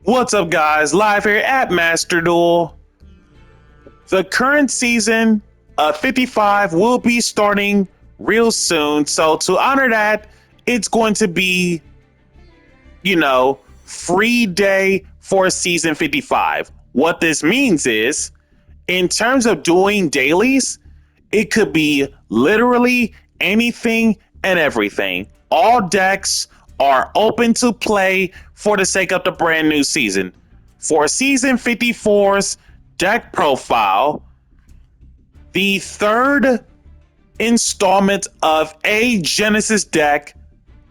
What's up, guys? Live here at Master Duel. The current season of 55 will be starting real soon. So to honor that, it's going to be, free day for season 55. What this means is, in terms of doing dailies, it could be literally anything and everything. All decks are open to play for the sake of the brand new season. For season 54's deck profile, the third installment of a Genesys deck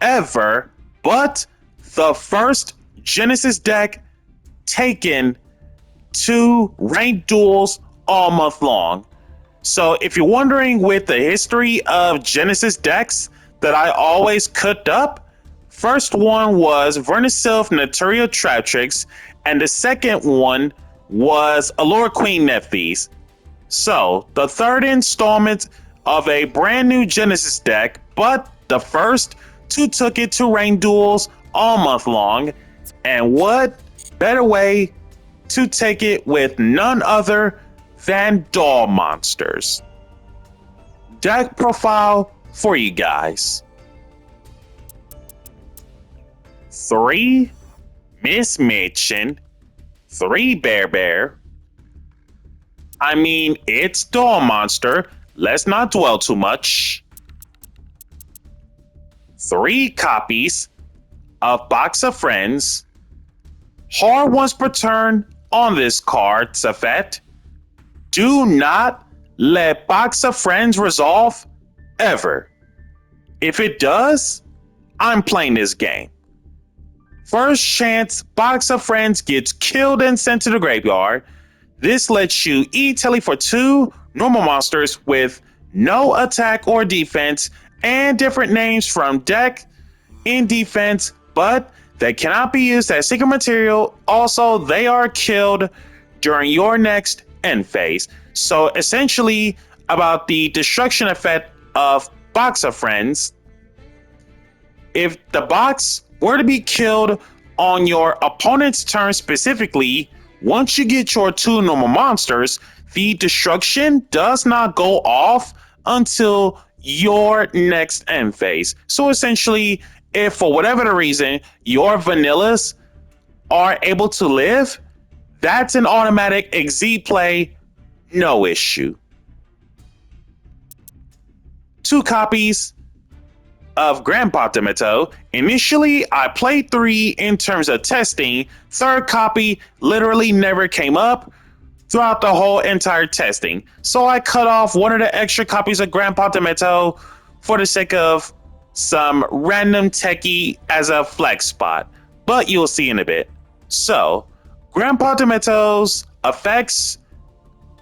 ever, but the first Genesys deck taken to ranked duels all month long. So if you're wondering with the history of Genesys decks that I always cooked up, first one was Vernisylph Naturia Traptrix, and the second one was Allure Queen Nephthys. So the third installment of a brand new Genesys deck, but the first two took it to ranked duels all month long. And what better way to take it with none other than doll monsters. Deck profile for you guys. 3 Miss Mitchin, 3 Bear. I mean, it's doll monster. Let's not dwell too much. 3 copies of Box of Friends. Hard once per turn on this card, Safet. Do not let Box of Friends resolve ever. If it does, I'm playing this game. First chance Box of Friends gets killed and sent to the graveyard. This lets you e-tele for 2 normal monsters with no attack or defense and different names from deck in defense, but they cannot be used as secret material. Also, they are killed during your next end phase. So essentially, about the destruction effect of Box of Friends, if the box were to be killed on your opponent's turn specifically, once you get your 2 normal monsters, the destruction does not go off until your next end phase. So essentially, if for whatever the reason your vanillas are able to live, that's an automatic XZ play, no issue. 2 copies of Grandpa Tomato. Initially, I played 3 in terms of testing. Third copy literally never came up throughout the whole entire testing. So I cut off one of the extra copies of Grandpa Tomato for the sake of some random techie as a flex spot. But you'll see in a bit. So, Grandpa Tomato's effects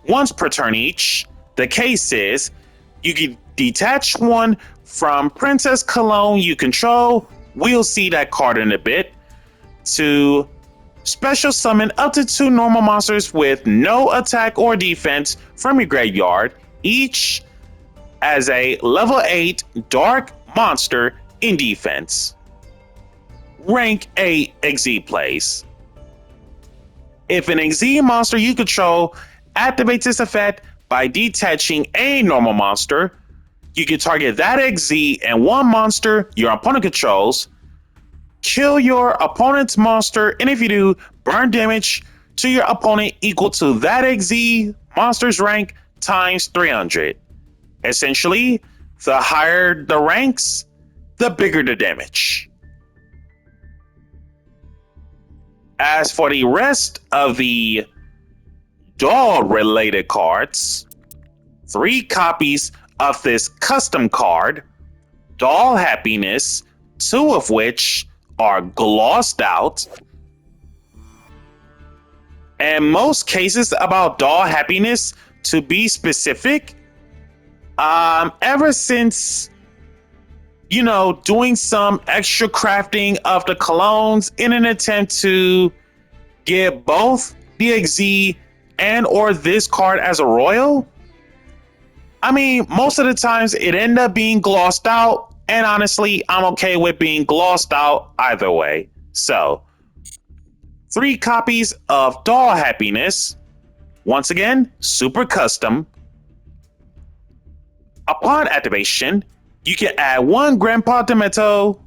once per turn each. The case is, you can detach one from Princess Cologne you control. We'll see that card in a bit. To special summon up to 2 normal monsters with no attack or defense from your graveyard, each as a level 8 dark monster in defense. Rank 8 XZ plays. If an XZ monster you control activates this effect by detaching a normal monster, you can target that XZ and one monster your opponent controls, kill your opponent's monster, and if you do, burn damage to your opponent equal to that XZ monster's rank times 300. Essentially, the higher the ranks, the bigger the damage. As for the rest of the doll-related cards, 3 copies of this custom card, Doll Happiness, 2 of which are glossed out. And most cases about Doll Happiness, to be specific, ever since, doing some extra crafting of the colognes in an attempt to get both the XZ and or this card as a royal, I mean, most of the times it ended up being glossed out, and honestly, I'm okay with being glossed out either way. So, 3 copies of Doll Happiness. Once again, super custom. Upon activation, you can add 1 Grandpa Tomato.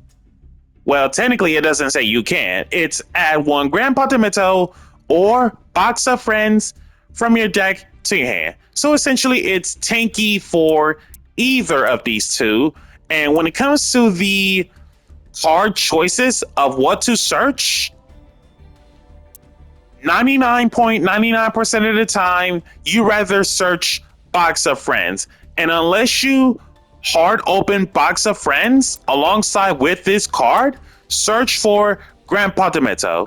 Well, technically it doesn't say you can. It's add 1 Grandpa Tomato or Box of Friends from your deck to your hand. So essentially it's tanky for either of these two. And when it comes to the hard choices of what to search, 99.99% of the time, you rather search Box of Friends. And unless you hard open Box of Friends alongside with this card, search for Grandpa Tomato.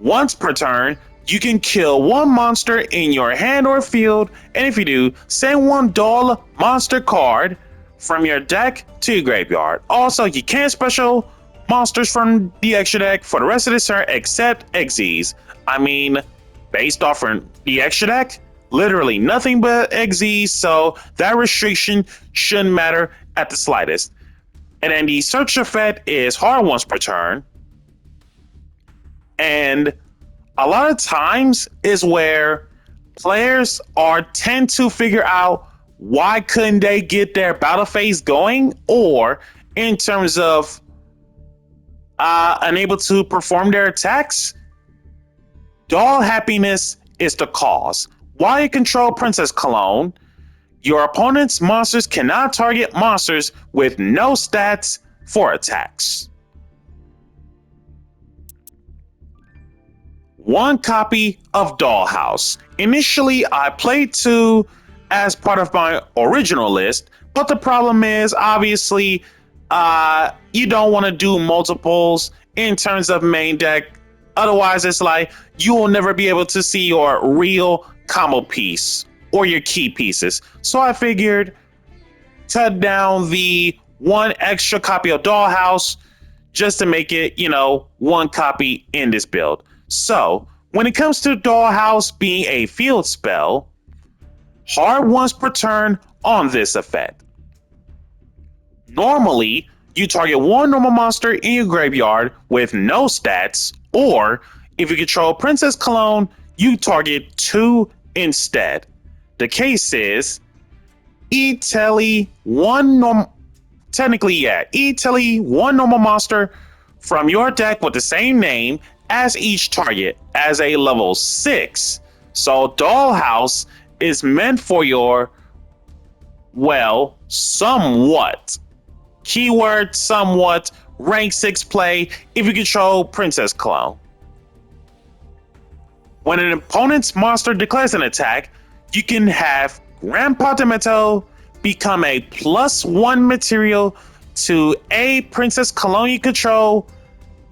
Once per turn, you can kill 1 monster in your hand or field, and if you do, send 1 doll monster card from your deck to your graveyard. Also, you can't special monsters from the extra deck for the rest of this turn except Xyz. I mean, based off from the extra deck, literally nothing but Xyz, so that restriction shouldn't matter at the slightest. And then the search effect is hard once per turn. And a lot of times is where players tend to figure out why couldn't they get their battle phase going, or in terms of unable to perform their attacks. Doll Happiness is the cause. While you control Princess Cologne, your opponent's monsters cannot target monsters with no stats for attacks. 1 copy of Dollhouse. Initially, I played 2 as part of my original list, but the problem is, obviously, you don't want to do multiples in terms of main deck. Otherwise, it's like you will never be able to see your real combo piece or your key pieces. So I figured cut down the 1 extra copy of Dollhouse just to make it, 1 copy in this build. So when it comes to Dollhouse being a field spell, hard once per turn on this effect. Normally, you target 1 normal monster in your graveyard with no stats, or if you control Princess Cologne, you target 2 instead. The case is E-Telly 1 normal monster from your deck with the same name as each target as a level 6. So Dollhouse is meant for your, somewhat, keyword somewhat, rank 6 play if you control Princess Cologne. When an opponent's monster declares an attack, you can have Grandpa Tomato become a +1 material to a Princess Cologne you control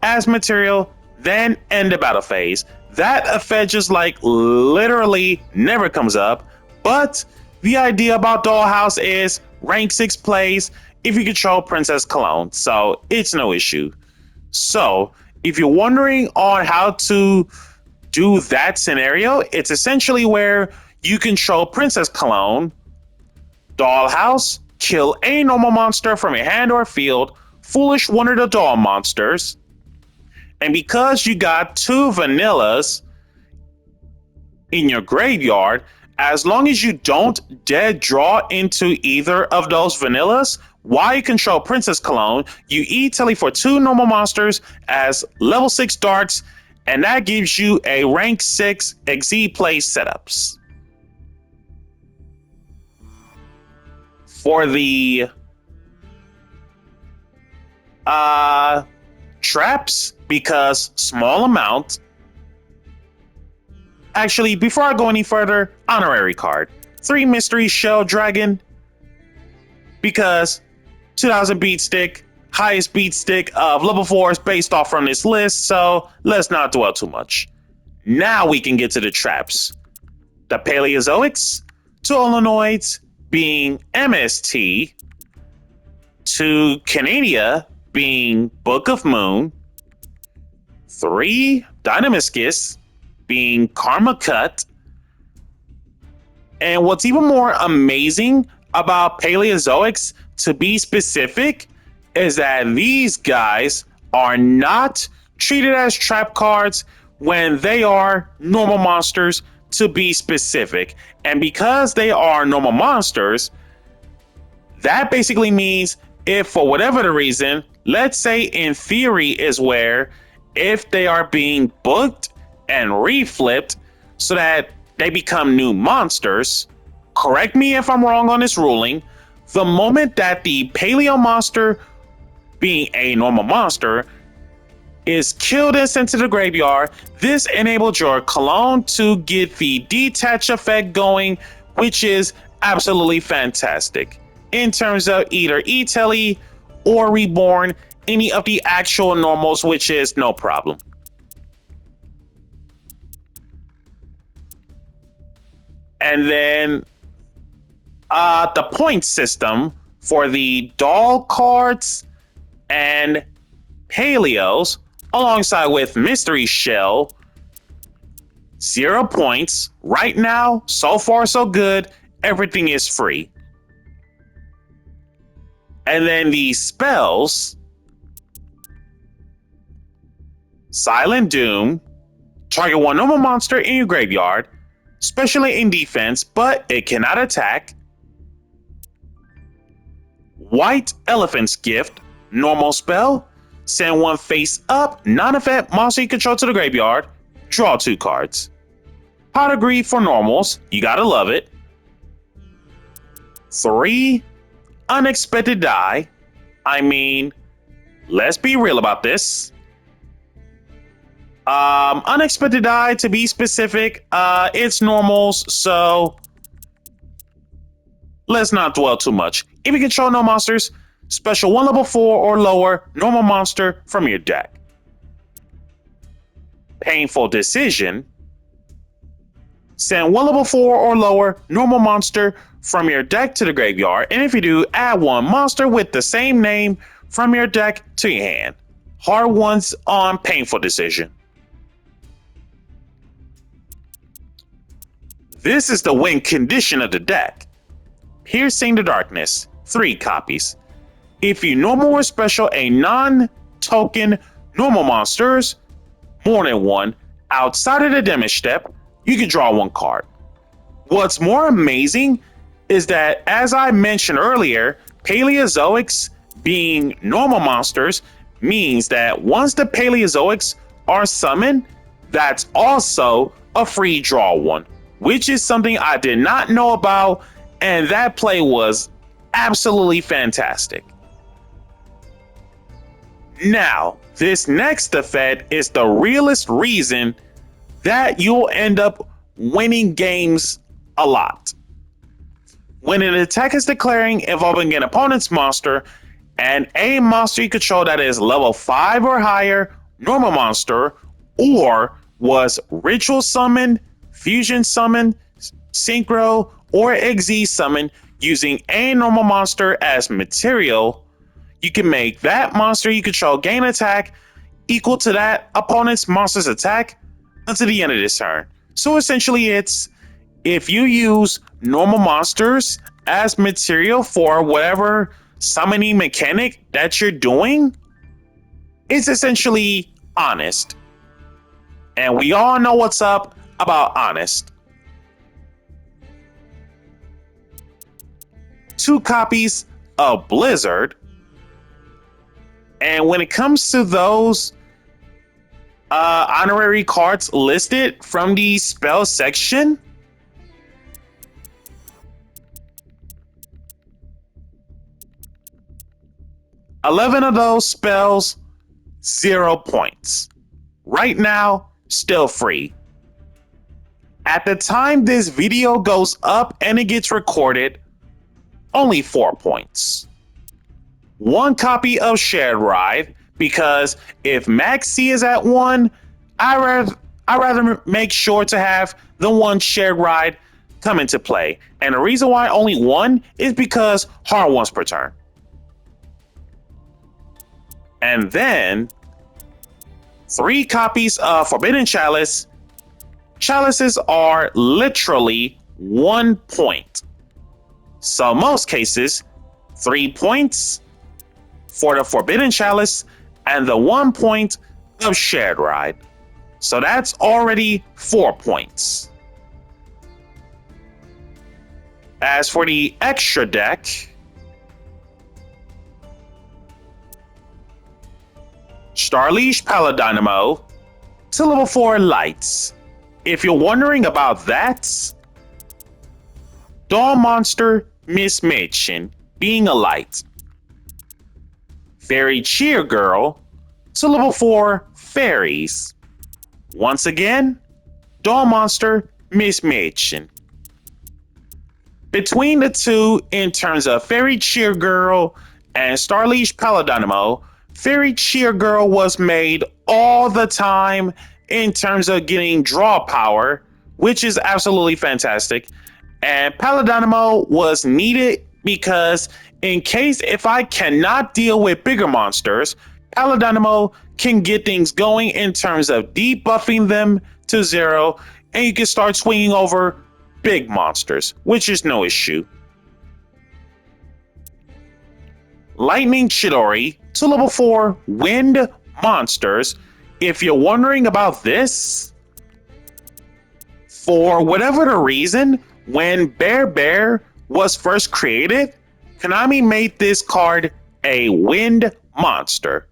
as material, then end the battle phase. That effect just literally never comes up, but the idea about Dollhouse is rank 6 plays if you control Princess Cologne, so it's no issue. So if you're wondering on how to do that scenario, it's essentially where you control Princess Cologne, Dollhouse, kill a normal monster from your hand or field, Foolish one of the doll monsters, and because you got 2 vanillas in your graveyard, as long as you don't dead draw into either of those vanillas, while you control Princess Cologne, you E-Telly for 2 normal monsters as level 6 darts, and that gives you a rank 6 XZ play setups. For the traps, because small amount. Actually, before I go any further, honorary card. 3 Mystery Shell Dragon, because 2000 beat stick, highest beat stick of level 4s based off from this list, so let's not dwell too much. Now we can get to the traps. The Paleozoics, 2 Illinoids being MST, 2 Canadia being Book of Moon, 3 Dynamiscus being Karma Cut, and what's even more amazing about Paleozoics, to be specific, is that these guys are not treated as trap cards when they are normal monsters, to be specific. And because they are normal monsters, that basically means if for whatever the reason, let's say in theory is where if they are being booked and reflipped so that they become new monsters, correct me if I'm wrong on this ruling, the moment that the Paleo monster, being a normal monster, is killed and sent to the graveyard, this enabled your clone to get the detach effect going, which is absolutely fantastic in terms of either E-Telly or Reborn, any of the actual normals, which is no problem. And then the point system for the doll cards and Paleos, alongside with Mystery Shell, 0 points. Right now, so far so good. Everything is free. And then the spells, Silent Doom, target one normal monster in your graveyard, especially in defense, but it cannot attack. White Elephant's Gift, normal spell, send one face up, non-effect monster you control to the graveyard, draw 2 cards. Pot of Greed for normals, you gotta love it. 3 Unexpected Die. I mean, let's be real about this. Unexpected Die, to be specific, it's normals, so let's not dwell too much. If you control no monsters, special 1 level 4 or lower normal monster from your deck. Painful Decision, send 1 level 4 or lower normal monster from your deck to the graveyard, and if you do, add 1 monster with the same name from your deck to your hand. Hard ones on Painful Decision. This is the win condition of the deck. Piercing the Darkness, 3 copies. If you normal or special a non-token normal monsters, more than 1, outside of the damage step, you can draw 1 card. What's more amazing is that, as I mentioned earlier, Paleozoics being normal monsters means that once the Paleozoics are summoned, that's also a free draw 1, which is something I did not know about, and that play was absolutely fantastic. Now, this next effect is the realest reason that you'll end up winning games a lot. When an attack is declaring involving an opponent's monster and a monster you control that is level 5 or higher, normal monster, or was ritual summoned, fusion summoned, synchro, or XZ summoned using a normal monster as material, you can make that monster you control gain attack equal to that opponent's monster's attack until the end of this turn. So essentially it's, if you use normal monsters as material for whatever summoning mechanic that you're doing, it's essentially honest. And we all know what's up about honest. 2 copies of Blizzard. And when it comes to those honorary cards listed from the spell section, $11 of those spells, 0 points. Right now, still free. At the time this video goes up and it gets recorded, only 4 points. 1 copy of Shared Ride, because if Max C is at 1, I rather make sure to have the 1 Shared Ride come into play. And the reason why only 1 is because hard ones per turn. And then 3 copies of Forbidden Chalice. Chalices are literally 1 point. So most cases, 3 points for the Forbidden Chalice and the 1 point of Shared Ride. So that's already 4 points. As for the extra deck, Starleash Paladynamo to level 4 Lights. If you're wondering about that, Dawn Monster Misc being a light. Fairy Cheer Girl to level 4 Fairies. Once again, Dawn Monster Misc. Between the two, in terms of Fairy Cheer Girl and Starleash Paladynamo, Fairy Cheer Girl was made all the time in terms of getting draw power, which is absolutely fantastic. And Paladynamo was needed because in case if I cannot deal with bigger monsters, Paladynamo can get things going in terms of debuffing them to 0, and you can start swinging over big monsters, which is no issue. Lightning Chidori to level 4 Wind Monsters. If you're wondering about this, for whatever the reason, when Bear was first created, Konami made this card a wind monster.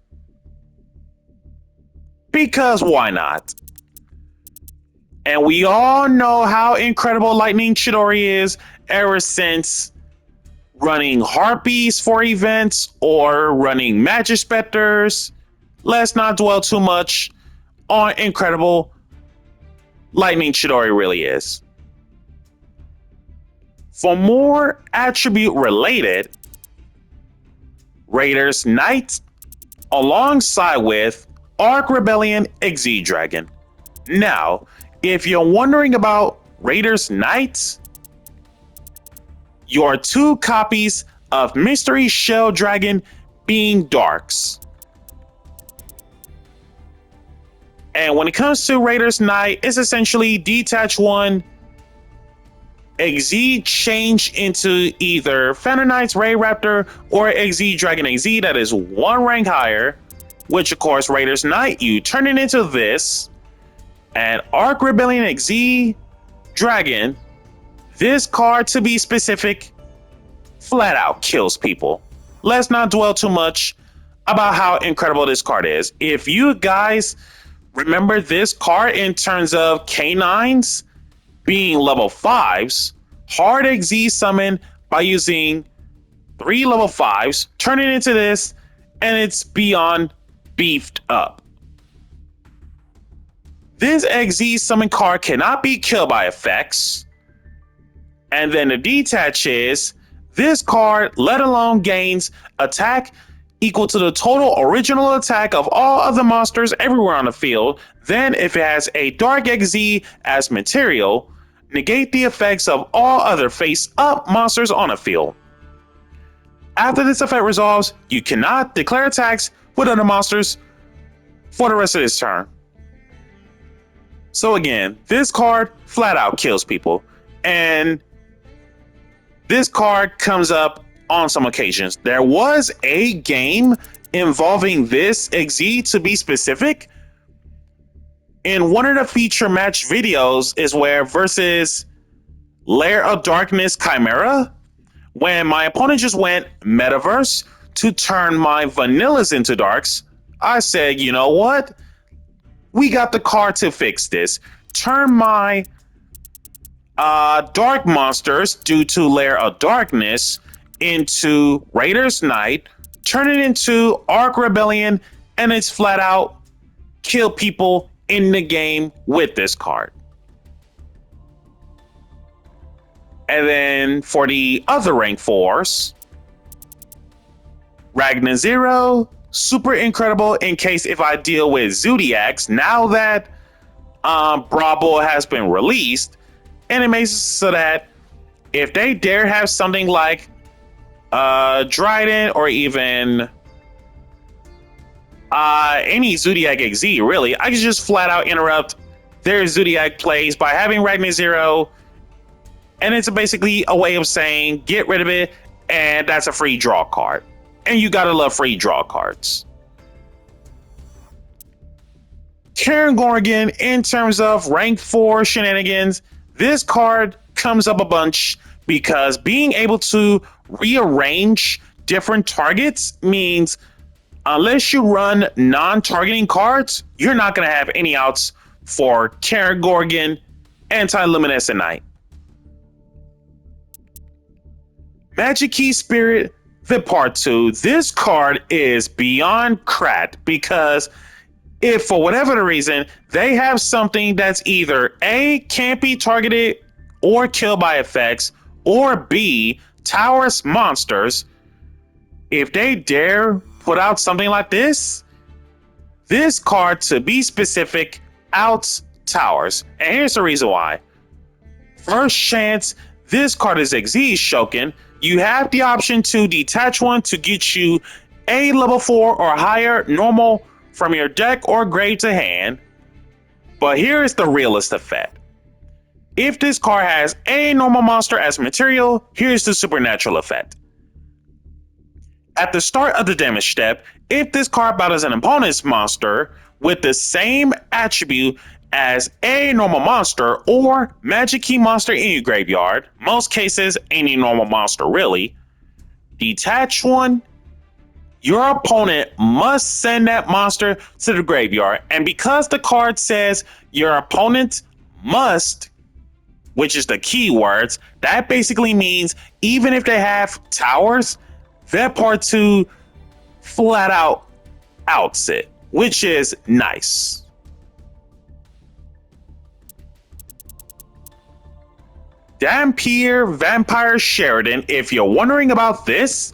Because why not? And we all know how incredible Lightning Chidori is ever since running Harpies for events or running Magic Specters. Let's not dwell too much on incredible Lightning Chidori really is. For more attribute related, Raiders Knight alongside with Arc Rebellion Exi Dragon. Now, if you're wondering about Raiders Knight, your 2 copies of Mystery Shell Dragon being Darks. And when it comes to Raiders Knight, it's essentially detach 1, Exi change into either Phantom Knights Ray Raptor or Exi Dragon Exi that is 1 rank higher, which of course Raiders Knight, you turn it into this, and Arc Rebellion Exi Dragon, this card to be specific, flat out kills people. Let's not dwell too much about how incredible this card is. If you guys remember this card in terms of K9s being level 5s, hard Exi summon by using 3 level 5s, turn it into this, and it's beyond beefed up. This Exi summon card cannot be killed by effects. And then the detach is, this card, let alone gains attack equal to the total original attack of all other monsters everywhere on the field. Then if it has a Dark Exi as material, negate the effects of all other face-up monsters on the field. After this effect resolves, you cannot declare attacks with other monsters for the rest of this turn. So again, this card flat out kills people. And this card comes up on some occasions. There was a game involving this Exi, to be specific. In one of the feature match videos is where versus Lair of Darkness Chimera, when my opponent just went Metaverse to turn my vanillas into darks, I said, you know what? We got the card to fix this. Turn my dark monsters due to Lair of Darkness into Raiders Knight, turn it into Arc Rebellion, and it's flat out kill people in the game with this card. And then for the other rank 4s, Ragnar Zero, super incredible in case if I deal with Zodiacs, now that Bravo has been released, and it makes it so that if they dare have something like Dryden or even any Zodiac XZ, really, I can just flat out interrupt their Zodiac plays by having Ragnar Zero, and it's basically a way of saying get rid of it, and that's a free draw card. And you gotta love free draw cards. Karen Gorgon, in terms of rank 4 shenanigans, this card comes up a bunch because being able to rearrange different targets means unless you run non-targeting cards, you're not going to have any outs for Karen Gorgon, Anti-Luminescent Knight. Magic Key Spirit, the Part 2. This card is beyond crap because if for whatever the reason they have something that's either A, can't be targeted or killed by effects, or B, towers monsters, if they dare put out something like this card, to be specific, outs towers. And here's the reason why. First chance, this card is Xyz Shoken. You have the option to detach one to get you a level 4 or higher normal from your deck or grave to hand. But here is the realest effect. If this card has a normal monster as material, here's the supernatural effect. At the start of the damage step, if this card battles an opponent's monster with the same attribute as a normal monster or magic key monster in your graveyard, most cases any normal monster really, detach one, your opponent must send that monster to the graveyard. And because the card says your opponent must, which is the key words, that basically means even if they have towers, that Part 2 flat out outs it, which is nice. Dampier Vampire Sheridan, if you're wondering about this,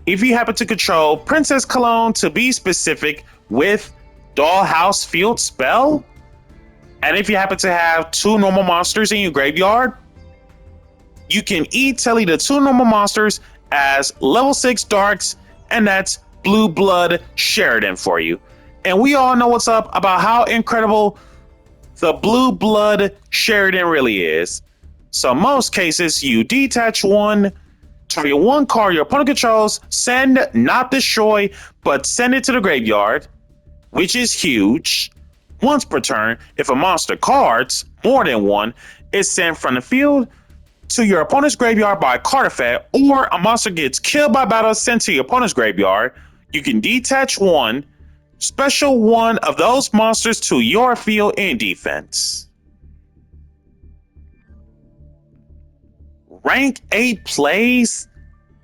if you happen to control Princess Cologne, to be specific, with Dollhouse Field spell, and if you happen to have 2 normal monsters in your graveyard, you can e-telly the 2 normal monsters as level 6 darks, and that's Blue Blood Sheridan for you. And we all know what's up about how incredible the Blue Blood Sheridan really is. So most cases, you detach one, target one card your opponent controls, send, not destroy, but send it to the graveyard, which is huge. Once per turn, if a monster cards, more than one, is sent from the field to your opponent's graveyard by a card effect, or a monster gets killed by battle sent to your opponent's graveyard, you can detach one, special one of those monsters to your field in defense. Rank 8 plays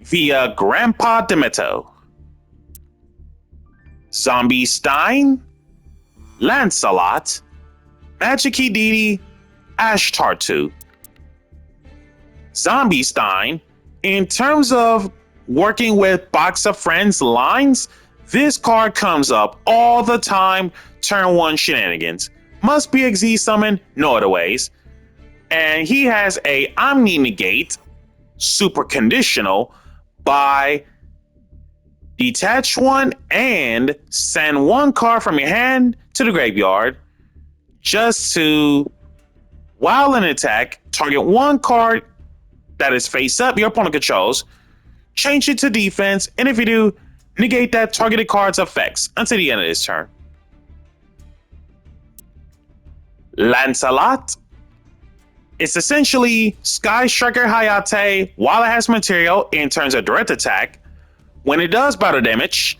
via Grandpa Demento. Zombie Stein, Lancelot, Magic Key Didi, Ashtartu. Zombie Stein, in terms of working with Box of Friends lines, this card comes up all the time, turn 1 shenanigans. Must be Xyz summon, no other ways. And he has a Omni Negate, super conditional, by detach one and send one card from your hand to the graveyard, just to, while in attack, target one card that is face up your opponent controls, change it to defense, and if you do, negate that targeted card's effects until the end of this turn. Lancelot, it's essentially Sky Striker Hayate while it has material in terms of direct attack. When it does battle damage,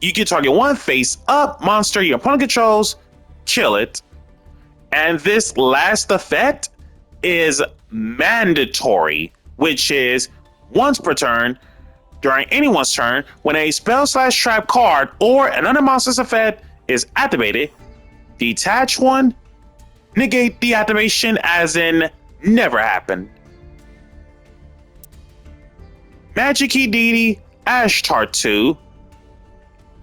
you can target one face up monster your opponent controls, kill it. And this last effect is mandatory, which is once per turn, during anyone's turn, when a spell/trap card or another monster's effect is activated, detach one, negate the activation as in never happened. Magic Key Didi, Ashtartu,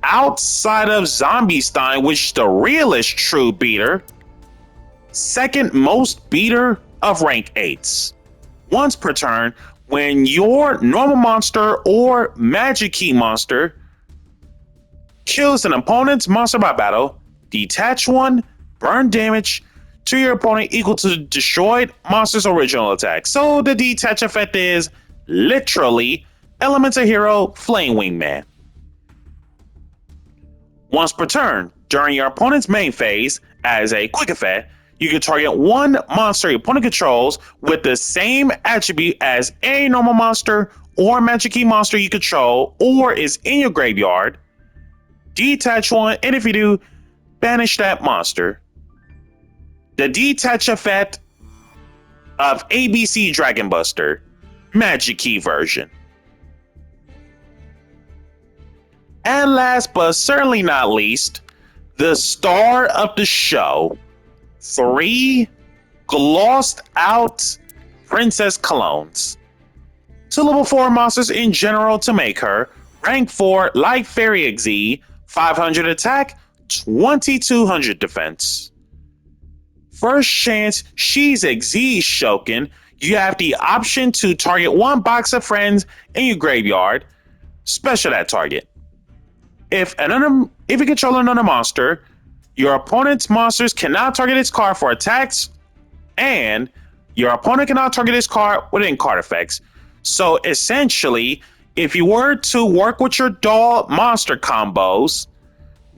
outside of Zombie Stein, which is the realest true beater, second most beater of rank 8s. Once per turn, when your normal monster or Magic Key monster kills an opponent's monster by battle, detach one, burn damage to your opponent equal to the destroyed monster's original attack. So the detach effect is literally Elemental Hero Flame Wingman. Once per turn, During your opponent's main phase, as a quick effect, you can target one monster your opponent controls with the same attribute as a normal monster or magic key monster you control or is in your graveyard. Detach one, and if you do, banish that monster. The detach effect of ABC Dragon Buster, Magic Key version. And last but certainly not least, the star of the show, 3 glossed out Princess Clones. 2 level 4 monsters in general to make her. Rank 4 Light Fairy Exi, 500 attack, 2200 defense. First chance she's Exi Shoken, you have the option to target one box of friends in your graveyard. Special that target. If you control another monster, your opponent's monsters cannot target its card for attacks, and your opponent cannot target its card within card effects. So essentially, if you were to work with your doll monster combos,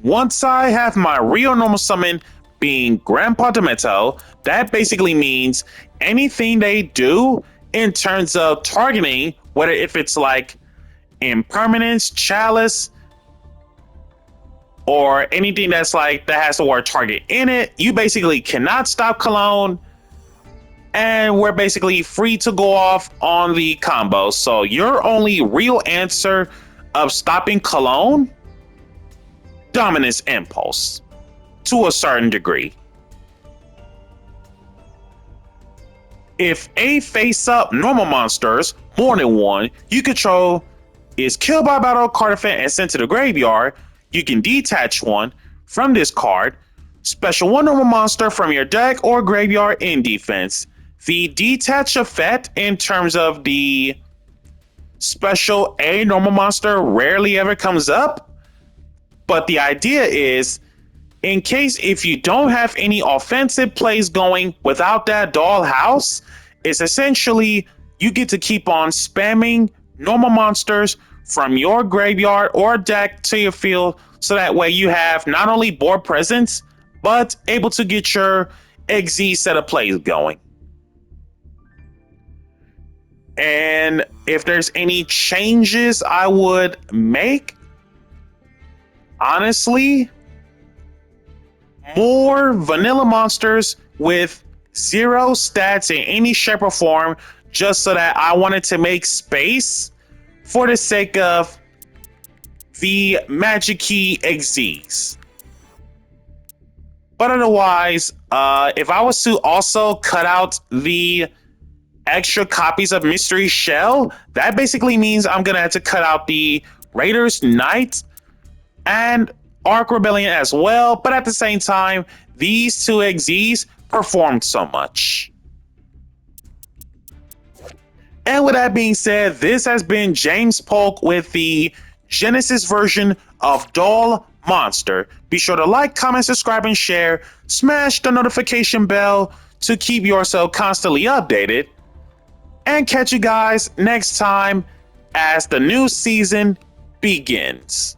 once I have my real normal summon being Grandpa Demento, that basically means anything they do in terms of targeting, whether if it's like Impermanence, Chalice, or anything that's like that has the word target in it, you basically cannot stop Cologne, and we're basically free to go off on the combo. So your only real answer of stopping Cologne, Dominance Impulse, to a certain degree. If a face-up normal monsters, more than one, you control is killed by battle card effect and sent to the graveyard, you can detach one from this card, special one normal monster from your deck or graveyard in defense. The detach effect in terms of the special a normal monster rarely ever comes up, but the idea is in case if you don't have any offensive plays going without that dollhouse, it's essentially you get to keep on spamming normal monsters from your graveyard or deck to your field, so that way you have not only board presence, but able to get your XZ set of plays going. And if there's any changes I would make, honestly, more vanilla monsters with 0 stats in any shape or form, just so that I wanted to make space for the sake of the Magic Key XZs. But otherwise, if I was to also cut out the extra copies of Mystery Shell, that basically means I'm gonna have to cut out the Raiders Knight and Ark Rebellion as well. But at the same time, these 2 XZs performed so much. And with that being said, this has been James Polk with the Genesys version of Doll Monster. Be sure to like, comment, subscribe, and share. Smash the notification bell to keep yourself constantly updated. And catch you guys next time as the new season begins.